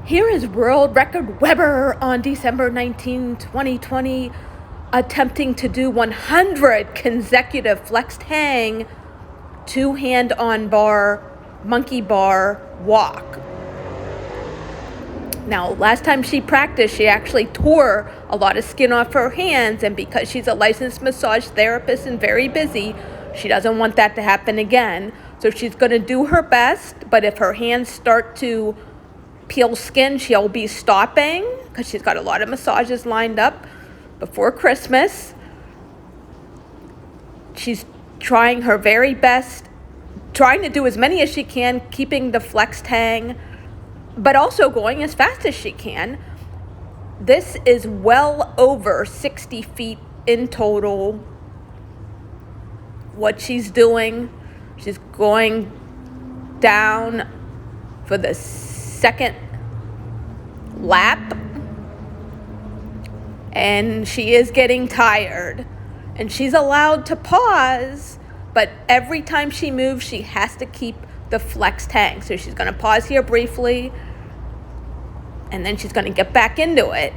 Here is world record Weber on December 19, 2020, attempting to do 100 consecutive flexed hang, two-hand on bar, monkey bar walk. Now, last time she practiced, she actually tore a lot of skin off her hands, and because she's a licensed massage therapist and very busy, she doesn't want that to happen again. So she's going to do her best, but if her hands start to peel skin, she'll be stopping because she's got a lot of massages lined up before Christmas. She's trying her very best, trying to do as many as she can, keeping the flexed hang, but also going as fast as she can. This is well over 60 feet in total. What she's doing, she's going down for the second lap, and she is getting tired, and she's allowed to pause, but every time she moves, she has to keep the flexed hang. So she's going to pause here briefly, and then she's going to get back into it,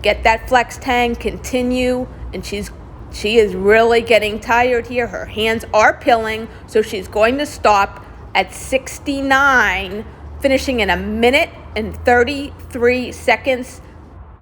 get that flexed hang, continue, and she is really getting tired here. Her hands are peeling, so she's going to stop at 69, finishing in 1 minute and 33 seconds.